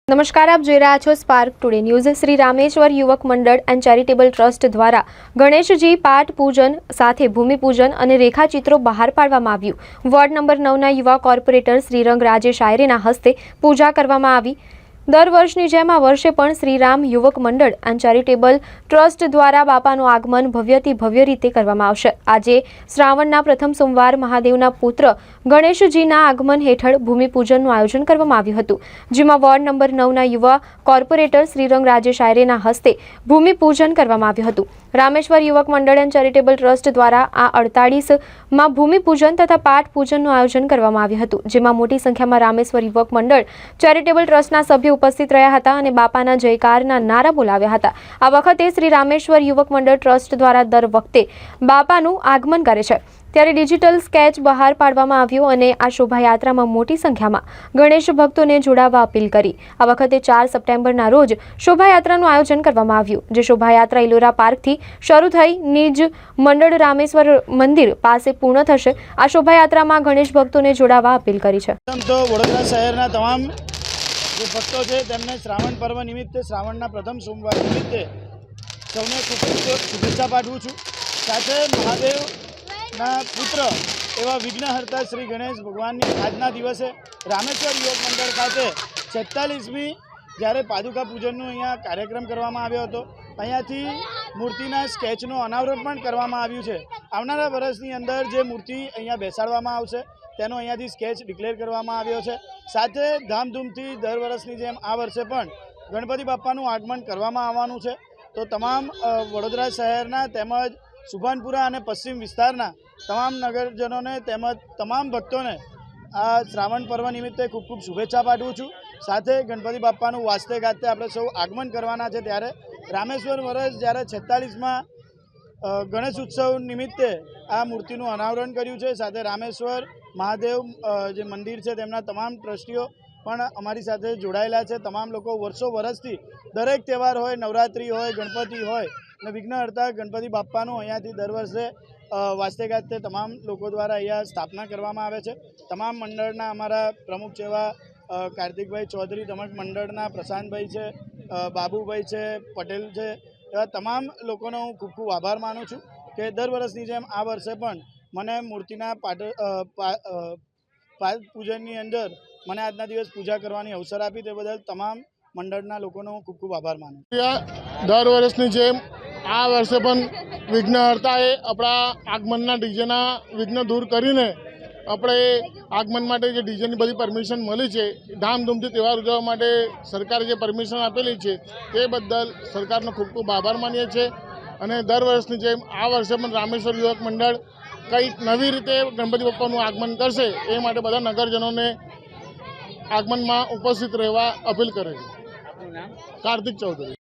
નમસ્કાર, આપ જોઈ રહ્યા છો spark today news. Shri Rameshwar યુવક મંડળ એન્ડ ચેરિટેબલ ટ્રસ્ટ દ્વારા ગણેશજી પાઠ પૂજન સાથે ભૂમિપૂજન અને રેખાચિત્રો બહાર પાડવામાં આવ્યું। વોર્ડ નંબર 9ના યુવા કોર્પોરેટર શ્રીરંગ રાજેશ આયરેના હસ્તે પૂજા કરવામાં આવી। દર વર્ષની જેમ આ વર્ષે પણ શ્રીરામ યુવક મંડળ એન્ડ ચેરિટેબલ ટ્રસ્ટ દ્વારા બાપાનું આગમન ભવ્યથી ભવ્ય રીતે કરવામાં આવશે। આજે શ્રાવણના પ્રથમ સોમવાર મહાદેવના પુત્ર ગણેશજીના આગમન હેઠળ ભૂમિપૂજનનું આયોજન કરવામાં આવ્યું હતું, જેમાં વોર્ડ નંબર 9ના યુવા કોર્પોરેટર શ્રીરંગ રાજેશ આયરેના હસ્તે ભૂમિપૂજન કરવામાં આવ્યું હતું। રામેશ્વર યુવક મંડળ એન્ડ ચેરિટેબલ ટ્રસ્ટ દ્વારા આ 48માં ભૂમિપૂજન તથા પાઠ પૂજનનું આયોજન કરવામાં આવ્યું હતું, જેમાં મોટી સંખ્યામાં રામેશ્વર યુવક મંડળ ચેરિટેબલ ટ્રસ્ટના સભ્યો ઉપસ્થિત રહ્યા હતા અને બાપાના જયકારના નારા બોલાવ્યા હતા। આ વખતે શ્રી રામેશ્વર યુવક મંડળ ટ્રસ્ટ દ્વારા દર વખતે બાપાનું આગમન કરે છે, ત્યારે ડિજિટલ સ્કેચ બહાર પાડવામાં આવ્યો અને આ શોભાયાત્રામાં મોટી સંખ્યામાં ગણેશ ભક્તોને જોડાવા અપીલ કરી। આ વખતે 4 સપ્ટેમ્બરના રોજ શોભાયાત્રાનું આયોજન કરવામાં આવ્યું, જે શોભાયાત્રા ઇલોરા પાર્કથી શરૂ થઈ નિજ મંડળ રામેશ્વર મંદિર પાસે પૂર્ણ થશે। આ શોભાયાત્રામાં ગણેશ ભક્તોને જોડાવા અપીલ કરી છે। વડોદરા શહેરના તમામ જે ભક્તો છે તેમને શ્રાવણ પર્વ નિમિત્તે, શ્રાવણના પ્રથમ સોમવાર નિમિત્તે સૌને ખૂબ શુભેચ્છા પાઠવું છું। સાથે મહાદેવના પુત્ર એવા વિઘ્નહર્તા શ્રી ગણેશ ભગવાનની આજના દિવસે રામેશ્વર યુવક મંડળ ખાતે 46મી જ્યારે પાદુકા પૂજનનું અહીંયા કાર્યક્રમ કરવામાં આવ્યો હતો, અહીંયાથી મૂર્તિના સ્કેચનું અનાવરણ પણ કરવામાં આવ્યું છે। આવનારા વર્ષની અંદર જે મૂર્તિ અહીંયા બેસાડવામાં આવશે તેનો અહીંયાથી સ્કેચ ડિક્લેર કરવામાં આવ્યો છે। સાથે ધામધૂમથી દર વર્ષની જેમ આ વર્ષે પણ ગણપતિ બાપાનું આગમન કરવામાં આવવાનું છે। તો તમામ વડોદરા શહેરના તેમજ સુભાનપુરા અને પશ્ચિમ વિસ્તારના તમામ નગરજનોને તેમજ તમામ ભક્તોને આ શ્રાવણ પર્વ નિમિત્તે ખૂબ ખૂબ શુભેચ્છા પાઠવું છું। સાથે ગણપતિ બાપાનું વાસ્તે ગાતે આપણે સૌ આગમન કરવાના છે, ત્યારે રામેશ્વર વર્ષ જ્યારે 46માં ગણેશ ઉત્સવ નિમિત્તે આ મૂર્તિનું અનાવરણ કર્યું છે। સાથે રામેશ્વર મહાદેવ જે મંદિર છે તેમના તમામ ટ્રસ્ટીઓ પણ અમારી સાથે જોડાયેલા છે। તમામ લોકો વર્ષોથી દરેક તહેવાર હોય, નવરાત્રિ હોય, ગણપતિ હોય અને વિઘ્નહર્તા ગણપતિ બાપાનું અહીંયાથી દર વર્ષે વાસ્તે ગાતે તમામ લોકો દ્વારા અહીંયા સ્થાપના કરવામાં આવે છે। તમામ મંડળના અમારા પ્રમુખ જેવા કાર્તિકભાઈ ચૌધરી, તેમજ મંડળના પ્રશાંતભાઈ છે, બાબુભાઈ છે, પટેલ છે, એવા તમામ લોકોનો હું ખૂબ ખૂબ આભાર માનું છું કે દર વર્ષની જેમ આ વર્ષે પણ મને મૂર્તિના પાઠ પૂજનની અંદર મને આજના દિવસ પૂજા કરવાની અવસર આપી, તે બદલ તમામ મંડળના લોકોનો હું ખૂબ ખૂબ આભાર માનું છું। દર વર્ષની જેમ આ વર્ષે પણ વિઘ્નહર્તાએ આપણા આગમનના ડીજેના વિઘ્ન દૂર કરીને આપણે આગમન માટે જે ડીજેની બધી પરમિશન મળી છે, ધામધૂમથી તહેવાર ઉજવવા માટે સરકારે જે પરમિશન આપેલી છે તે બદલ સરકારનો ખૂબ ખૂબ આભાર માનીએ છીએ। અને દર વર્ષની જેમ આ વર્ષે પણ રામેશ્વર યુવક મંડળ કંઈક નવી રીતે ગણપતિ બાપાનું આગમન કરશે, એ માટે બધા નગરજનોને આગમનમાં ઉપસ્થિત રહેવા અપીલ કરે છે। કાર્તિક ચૌધરી।